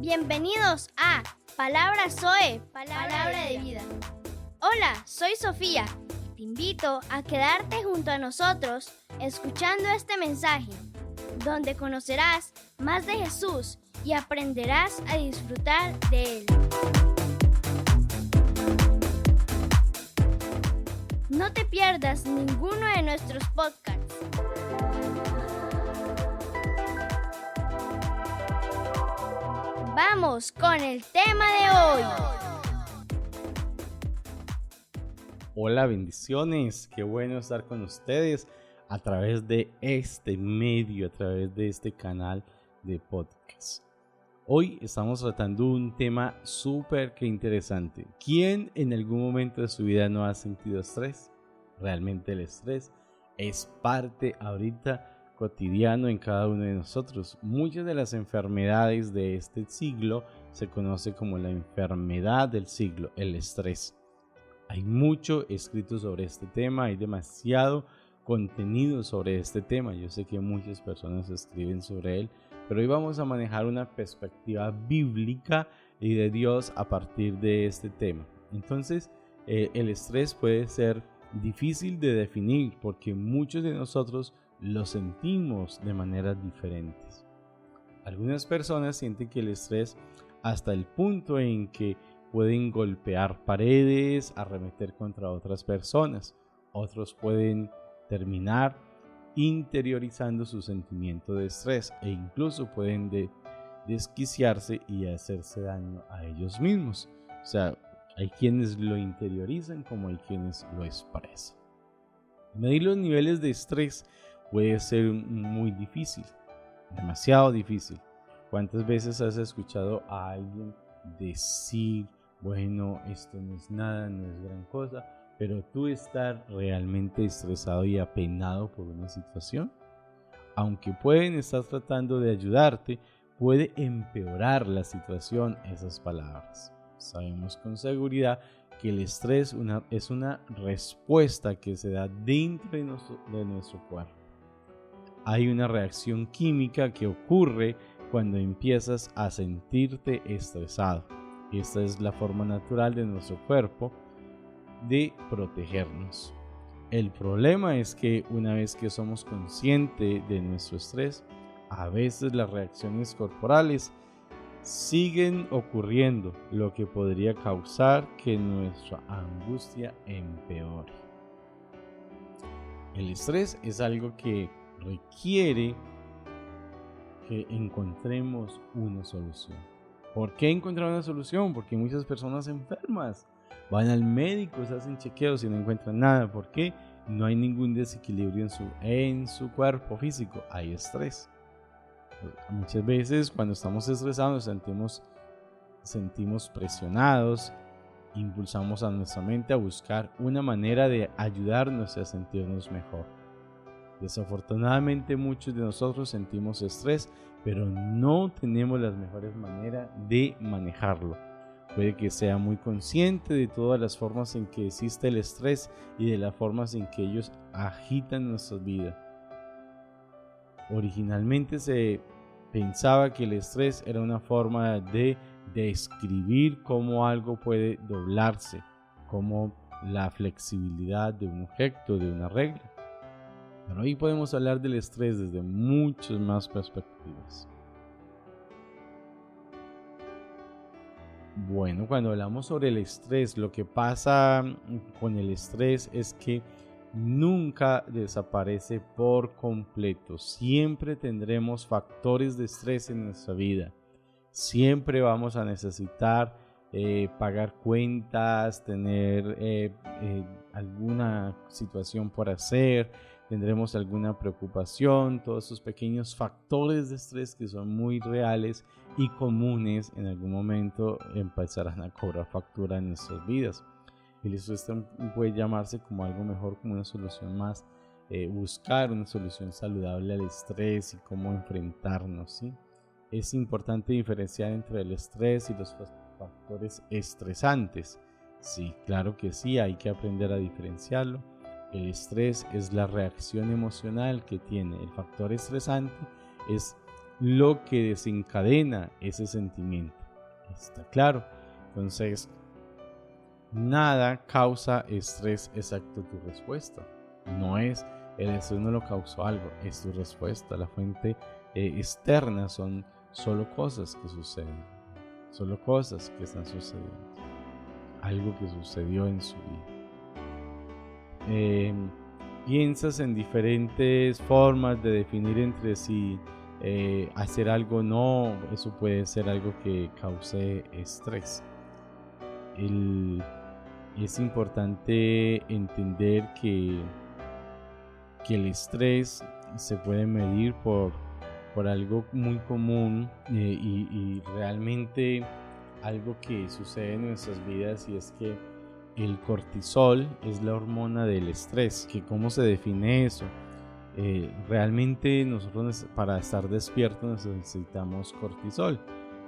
Bienvenidos a Palabra Zoe, Palabra de Vida. Hola, soy Sofía y te invito a quedarte junto a nosotros escuchando este mensaje, donde conocerás más de Jesús y aprenderás a disfrutar de Él. No te pierdas ninguno de nuestros podcasts. Vamos con el tema de hoy. Hola, bendiciones. Qué bueno estar con ustedes a través de este medio, a través de este canal de podcast. Hoy estamos tratando un tema súper interesante. ¿Quién en algún momento de su vida no ha sentido estrés? Realmente el estrés es parte ahorita cotidiano en cada uno de nosotros. Muchas de las enfermedades de este siglo se conoce como la enfermedad del siglo, el estrés. Hay mucho escrito sobre este tema, hay demasiado contenido sobre este tema. Yo sé que muchas personas escriben sobre él, pero hoy vamos a manejar una perspectiva bíblica y de Dios a partir de este tema. Entonces, el estrés puede ser difícil de definir porque muchos de nosotros lo sentimos de maneras diferentes. Algunas personas sienten que el estrés hasta el punto en que pueden golpear paredes, arremeter contra otras personas. Otros pueden terminar interiorizando su sentimiento de estrés e incluso pueden desquiciarse y hacerse daño a ellos mismos. O sea, hay quienes lo interiorizan como hay quienes lo expresan. Medir los niveles de estrés puede ser muy difícil, demasiado difícil. ¿Cuántas veces has escuchado a alguien decir, bueno, esto no es nada, no es gran cosa, pero tú estar realmente estresado y apenado por una situación? Aunque pueden estar tratando de ayudarte, puede empeorar la situación esas palabras. Sabemos con seguridad que el estrés es una respuesta que se da dentro de nuestro cuerpo. Hay una reacción química que ocurre cuando empiezas a sentirte estresado. Esta es la forma natural de nuestro cuerpo de protegernos. El problema es que una vez que somos conscientes de nuestro estrés, a veces las reacciones corporales siguen ocurriendo, lo que podría causar que nuestra angustia empeore. El estrés es algo que requiere que encontremos una solución. ¿Por qué encontrar una solución? Porque muchas personas enfermas van al médico, se hacen chequeos y no encuentran nada. ¿Por qué? No hay ningún desequilibrio en su cuerpo físico, hay estrés. Muchas veces cuando estamos estresados sentimos presionados, impulsamos a nuestra mente a buscar una manera de ayudarnos a sentirnos mejor. Desafortunadamente muchos de nosotros sentimos estrés, pero no tenemos las mejores maneras de manejarlo. Puede que sea muy consciente de todas las formas en que existe el estrés y de las formas en que ellos agitan nuestra vida. Originalmente se pensaba que el estrés era una forma de describir cómo algo puede doblarse, como la flexibilidad de un objeto, de una regla. Pero hoy podemos hablar del estrés desde muchas más perspectivas. Bueno, cuando hablamos sobre el estrés, lo que pasa con el estrés es que nunca desaparece por completo. Siempre tendremos factores de estrés en nuestra vida. Siempre vamos a necesitar pagar cuentas, tener alguna situación por hacer, tendremos alguna preocupación, todos esos pequeños factores de estrés que son muy reales y comunes en algún momento empezarán a cobrar factura en nuestras vidas. El estrés puede llamarse como algo mejor, como una solución más, buscar una solución saludable al estrés y cómo enfrentarnos, ¿sí? Es importante diferenciar entre el estrés y los factores estresantes. Sí, claro que sí, hay que aprender a diferenciarlo. El estrés es la reacción emocional que tiene. El factor estresante es lo que desencadena ese sentimiento. ¿Está claro? Entonces, nada causa estrés exacto tu respuesta. No es, el estrés no lo causó algo, es tu respuesta. La fuente externa son solo cosas que suceden, solo cosas que están sucediendo, algo que sucedió en su vida. Piensas en diferentes formas de definir entre si hacer algo o no, eso puede ser algo que cause estrés. Es importante entender que el estrés se puede medir por algo muy común y realmente algo que sucede en nuestras vidas, y es que el cortisol es la hormona del estrés. ¿Que cómo se define eso? Realmente nosotros, para estar despiertos, necesitamos cortisol,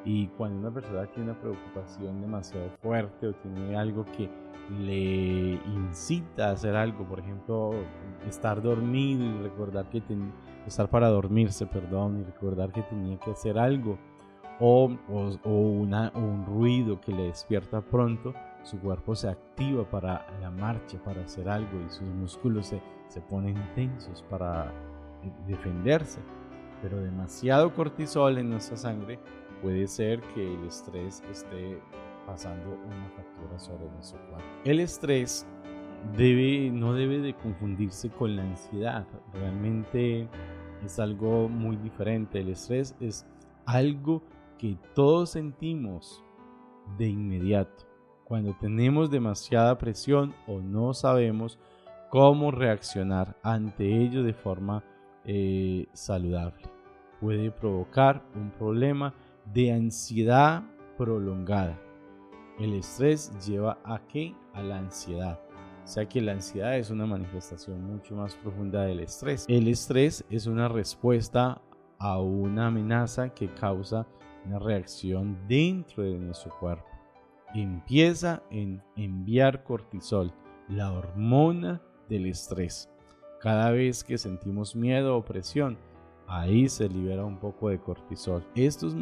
y cuando una persona tiene una preocupación demasiado fuerte o tiene algo que le incita a hacer algo, por ejemplo, estar dormido y recordar que estar para dormirse, perdón, y recordar que tenía que hacer algo, o un ruido que le despierta pronto, su cuerpo se activa para la marcha, para hacer algo, y sus músculos se ponen tensos para defenderse. Pero demasiado cortisol en nuestra sangre puede ser que el estrés esté pasando una factura sobre nuestro cuerpo. El estrés no debe de confundirse con la ansiedad. Realmente es algo muy diferente. El estrés es algo que todos sentimos de inmediato cuando tenemos demasiada presión o no sabemos cómo reaccionar ante ello de forma saludable. Puede provocar un problema de ansiedad prolongada. El estrés lleva ¿a qué? A la ansiedad. O sea que la ansiedad es una manifestación mucho más profunda del estrés. El estrés es una respuesta a una amenaza que causa una reacción dentro de nuestro cuerpo. Empieza en enviar cortisol, la hormona del estrés. Cada vez que sentimos miedo o presión, ahí se libera un poco de cortisol. En estos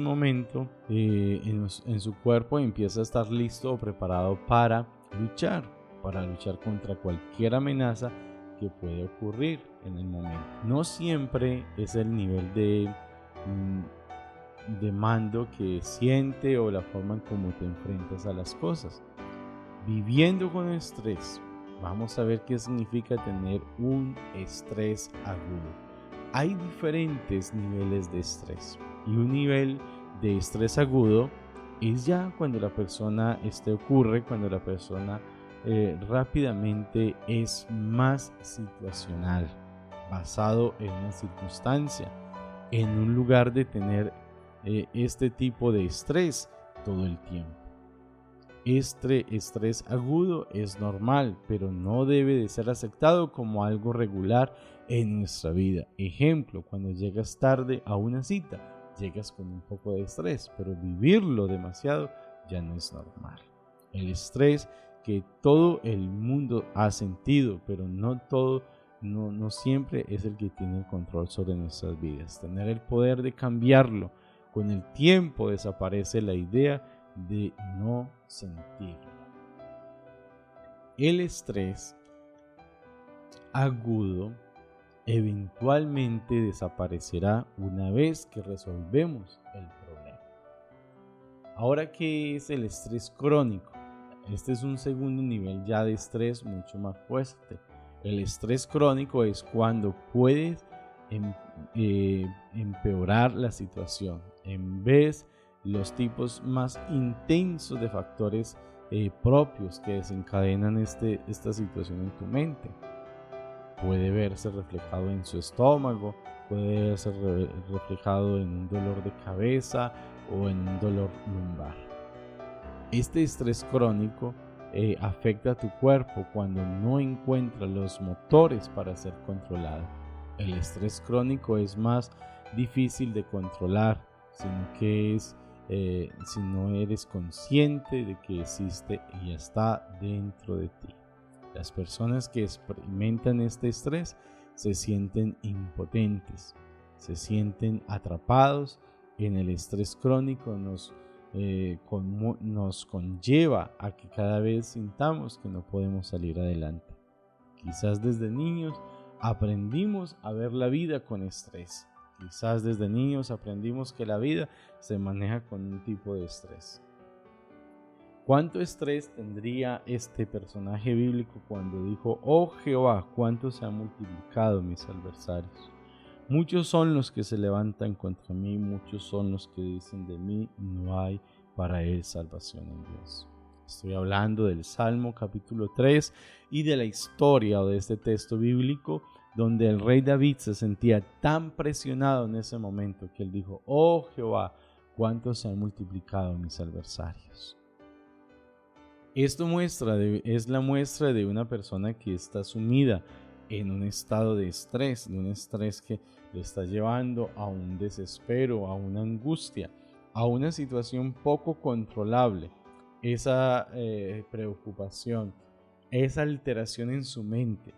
momentos, en su cuerpo empieza a estar listo o preparado para luchar contra cualquier amenaza que puede ocurrir en el momento. No siempre es el nivel de mando que siente o la forma en cómo te enfrentas a las cosas. Viviendo con estrés, vamos a ver qué significa tener un estrés agudo. Hay diferentes niveles de estrés, y un nivel de estrés agudo es ya cuando la persona cuando la persona rápidamente es más situacional, basado en una circunstancia, en un lugar de tener este tipo de estrés todo el tiempo. Este estrés agudo es normal, pero no debe de ser aceptado como algo regular en nuestra vida. Ejemplo, cuando llegas tarde a una cita, llegas con un poco de estrés, pero vivirlo demasiado ya no es normal. El estrés que todo el mundo ha sentido, pero no siempre es el que tiene el control sobre nuestras vidas. Tener el poder de cambiarlo. Con el tiempo desaparece la idea de no sentirlo. El estrés agudo eventualmente desaparecerá una vez que resolvemos el problema. Ahora, ¿qué es el estrés crónico? Este es un segundo nivel ya de estrés mucho más fuerte. El estrés crónico es cuando puedes empeorar la situación. En vez los tipos más intensos de factores propios que desencadenan esta situación en tu mente. Puede verse reflejado en su estómago, puede verse reflejado en un dolor de cabeza o en un dolor lumbar. Este estrés crónico afecta a tu cuerpo cuando no encuentra los motores para ser controlado. El estrés crónico es más difícil de controlar, sino que si no eres consciente de que existe y está dentro de ti. Las personas que experimentan este estrés se sienten impotentes, se sienten atrapados en el estrés crónico, nos conlleva a que cada vez sintamos que no podemos salir adelante. Quizás desde niños aprendimos a ver la vida con estrés. Quizás desde niños aprendimos que la vida se maneja con un tipo de estrés. ¿Cuánto estrés tendría este personaje bíblico cuando dijo: oh Jehová, cuánto se han multiplicado mis adversarios? Muchos son los que se levantan contra mí, muchos son los que dicen de mí, no hay para él salvación en Dios. Estoy hablando del Salmo capítulo 3 y de la historia o de este texto bíblico donde el rey David se sentía tan presionado en ese momento que él dijo: oh Jehová, cuánto se han multiplicado mis adversarios. Esto es la muestra de una persona que está sumida en un estado de estrés, que le está llevando a un desespero, a una angustia, a una situación poco controlable. Esa preocupación, esa alteración en su mente.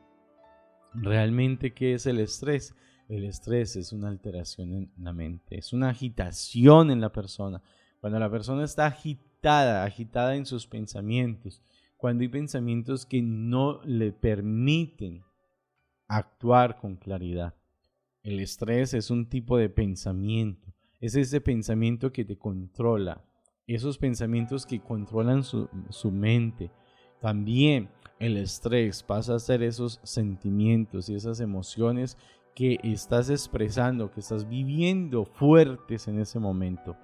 ¿Realmente qué es el estrés? El estrés es una alteración en la mente, es una agitación en la persona. Cuando la persona está agitada en sus pensamientos, cuando hay pensamientos que no le permiten actuar con claridad. El estrés es un tipo de pensamiento, es ese pensamiento que te controla, esos pensamientos que controlan su mente. También el estrés pasa a ser esos sentimientos y esas emociones que estás expresando, que estás viviendo fuertes en ese momento.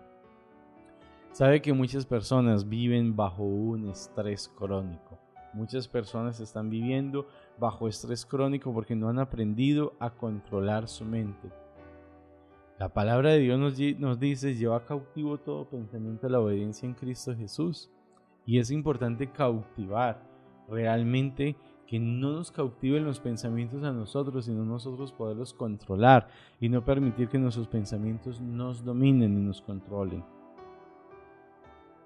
Sabe que muchas personas viven bajo un estrés crónico. Muchas personas están viviendo bajo estrés crónico porque no han aprendido a controlar su mente. La palabra de Dios nos dice: lleva cautivo todo pensamiento a la obediencia en Cristo Jesús. Y es importante cautivar realmente, que no nos cautiven los pensamientos a nosotros, sino nosotros poderlos controlar y no permitir que nuestros pensamientos nos dominen y nos controlen.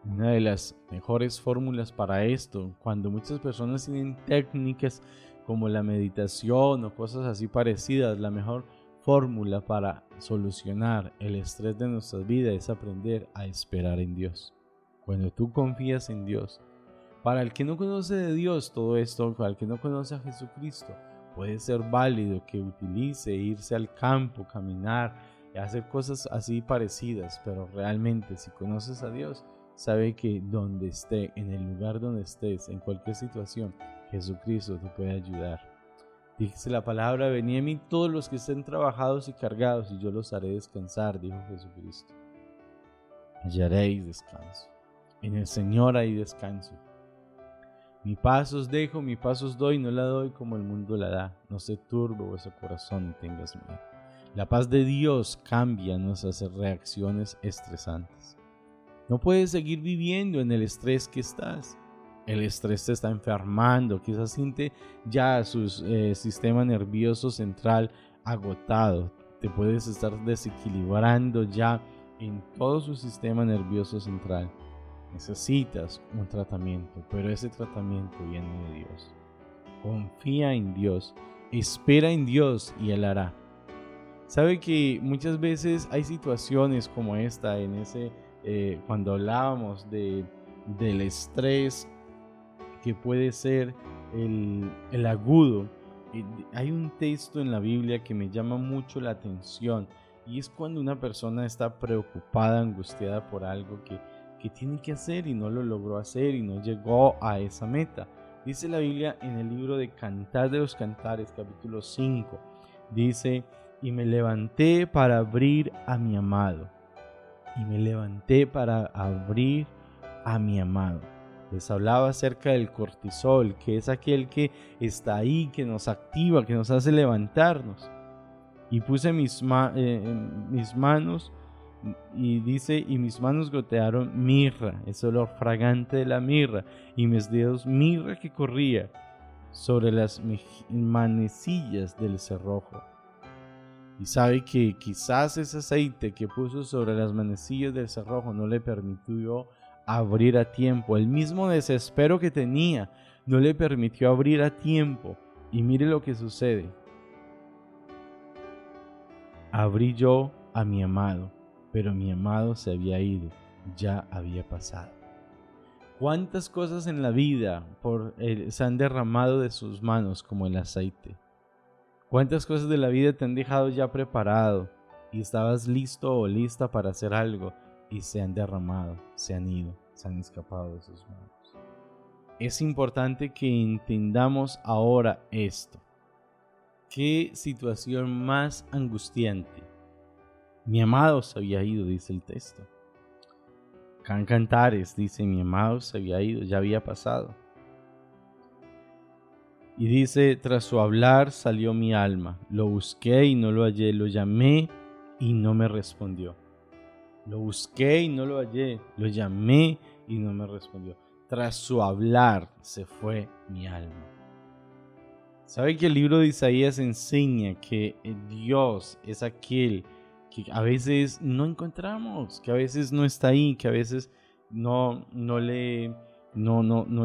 Una de las mejores fórmulas para esto, cuando muchas personas tienen técnicas como la meditación o cosas así parecidas, la mejor fórmula para solucionar el estrés de nuestras vidas es aprender a esperar en Dios. Cuando tú confías en Dios, para el que no conoce de Dios todo esto, para el que no conoce a Jesucristo, puede ser válido que utilice irse al campo, caminar y hacer cosas así parecidas, pero realmente si conoces a Dios, sabe que donde esté, en el lugar donde estés, en cualquier situación, Jesucristo te puede ayudar. Dice la palabra: venid a mí todos los que estén trabajados y cargados, y yo los haré descansar, dijo Jesucristo. Hallaréis descanso. En el Señor hay descanso. Mi paz os dejo, mi paz os doy, no la doy como el mundo la da. No se turbe vuestro corazón ni tengas miedo. La paz de Dios cambia nuestras reacciones estresantes. No puedes seguir viviendo en el estrés que estás. El estrés te está enfermando, quizás siente ya su sistema nervioso central agotado. Te puedes estar desequilibrando ya en todo su sistema nervioso central. Necesitas un tratamiento, pero ese tratamiento viene de Dios. Confía en Dios, espera en Dios y Él hará. Sabe que muchas veces hay situaciones como esta, cuando hablábamos del estrés que puede ser el agudo. Hay un texto en la Biblia que me llama mucho la atención, y es cuando una persona está preocupada, angustiada por algo que tiene que hacer y no lo logró hacer y no llegó a esa meta. Dice la Biblia en el libro de Cantar de los Cantares, capítulo 5, dice: y me levanté para abrir a mi amado. Y me levanté para abrir a mi amado. Les hablaba acerca del cortisol, que es aquel que está ahí, que nos activa, que nos hace levantarnos. Y puse mis manos, y dice: y mis manos gotearon mirra, ese olor fragante de la mirra, y mis dedos mirra que corría sobre las manecillas del cerrojo. Y sabe que quizás ese aceite que puso sobre las manecillas del cerrojo no le permitió abrir a tiempo. El mismo desespero que tenía no le permitió abrir a tiempo. Y mire lo que sucede. Abrí yo a mi amado, pero mi amado se había ido, ya había pasado. ¿Cuántas cosas en la vida se han derramado de sus manos como el aceite? ¿Cuántas cosas de la vida te han dejado ya preparado y estabas listo o lista para hacer algo y se han derramado, se han ido, se han escapado de sus manos? Es importante que entendamos ahora esto. ¿Qué situación más angustiante? Mi amado se había ido, dice el texto. Cantares dice, mi amado se había ido, ya había pasado. Y dice, tras su hablar salió mi alma, lo busqué y no lo hallé, lo llamé y no me respondió. Lo busqué y no lo hallé, lo llamé y no me respondió. Tras su hablar se fue mi alma. ¿Sabe que el libro de Isaías enseña que Dios es aquel que a veces no encontramos, que a veces no está ahí, que a veces no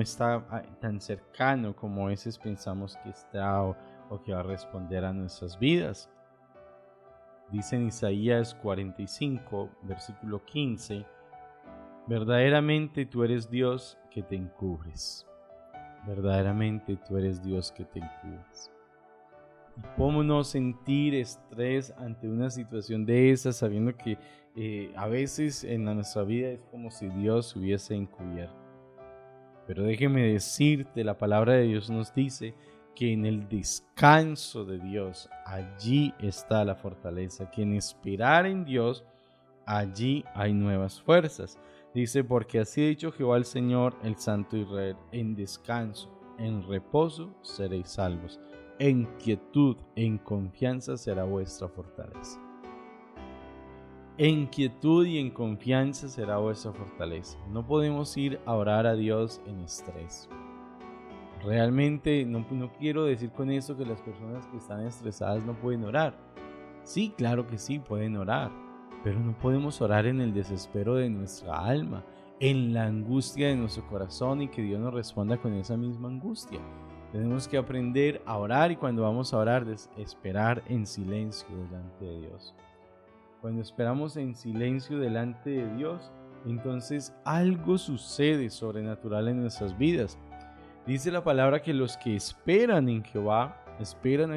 está tan cercano como a veces pensamos que está o que va a responder a nuestras vidas? Dice en Isaías 45, versículo 15, verdaderamente tú eres Dios que te encubres. Verdaderamente tú eres Dios que te encubres. ¿Cómo no sentir estrés ante una situación de esa, sabiendo que a veces en nuestra vida es como si Dios hubiese encubierto? Pero déjeme decirte, la palabra de Dios nos dice que en el descanso de Dios, allí está la fortaleza, que en esperar en Dios, allí hay nuevas fuerzas. Dice, porque así ha dicho Jehová el Señor, el Santo Israel, en descanso, en reposo seréis salvos. En quietud, en confianza será vuestra fortaleza. En quietud y en confianza será vuestra fortaleza. No podemos ir a orar a Dios en estrés. Realmente no quiero decir con esto que las personas que están estresadas no pueden orar. Sí, claro que sí, pueden orar. Pero no podemos orar en el desespero de nuestra alma, en la angustia de nuestro corazón y que Dios nos responda con esa misma angustia. Tenemos que aprender a orar y cuando vamos a orar, esperar en silencio delante de Dios. Cuando esperamos en silencio delante de Dios, entonces algo sucede sobrenatural en nuestras vidas. Dice la palabra que los que esperan a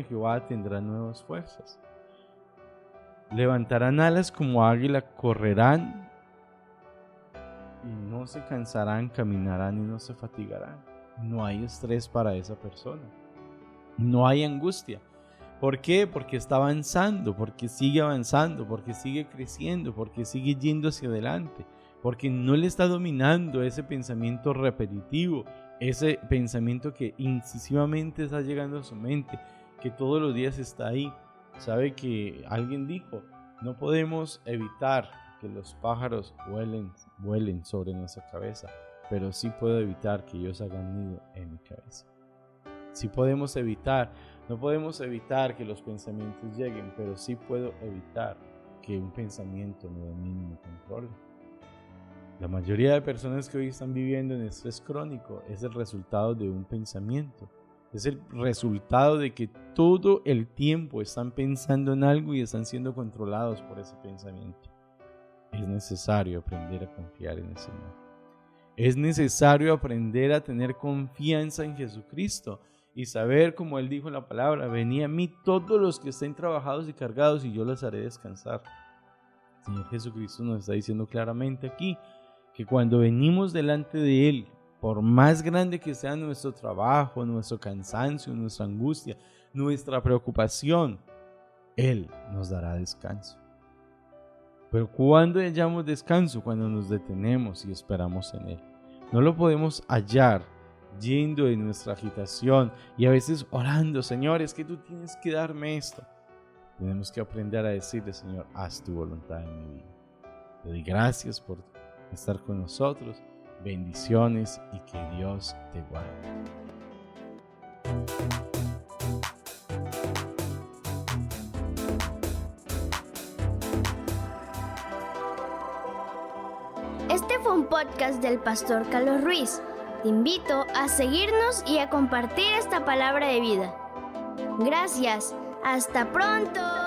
Jehová tendrán nuevas fuerzas. Levantarán alas como águila, correrán y no se cansarán, caminarán y no se fatigarán. No hay estrés para esa persona. No hay angustia. ¿Por qué? Porque está avanzando, porque sigue avanzando, porque sigue creciendo, porque sigue yendo hacia adelante, porque no le está dominando ese pensamiento repetitivo, ese pensamiento que incisivamente está llegando a su mente, que todos los días está ahí. Sabe que alguien dijo, no podemos evitar que los pájaros vuelen sobre nuestra cabeza, pero sí puedo evitar que ellos hagan nido en mi cabeza. Sí podemos evitar, no podemos evitar que los pensamientos lleguen, pero sí puedo evitar que un pensamiento me domine y me controle. La mayoría de personas que hoy están viviendo en estrés crónico es el resultado de un pensamiento. Es el resultado de que todo el tiempo están pensando en algo y están siendo controlados por ese pensamiento. Es necesario aprender a confiar en el Señor. Es necesario aprender a tener confianza en Jesucristo y saber, como Él dijo en la palabra, venid a mí todos los que estén trabajados y cargados y yo los haré descansar. El Señor Jesucristo nos está diciendo claramente aquí que cuando venimos delante de Él, por más grande que sea nuestro trabajo, nuestro cansancio, nuestra angustia, nuestra preocupación, Él nos dará descanso. Pero ¿cuándo hallamos descanso? Cuando nos detenemos y esperamos en Él. No lo podemos hallar yendo de nuestra agitación y a veces orando, Señor, es que tú tienes que darme esto. Tenemos que aprender a decirle, Señor, haz tu voluntad en mi vida. Te doy gracias por estar con nosotros. Bendiciones y que Dios te guarde. Este fue un podcast del pastor Carlos Ruiz. Te invito a seguirnos y a compartir esta palabra de vida. Gracias. Hasta pronto.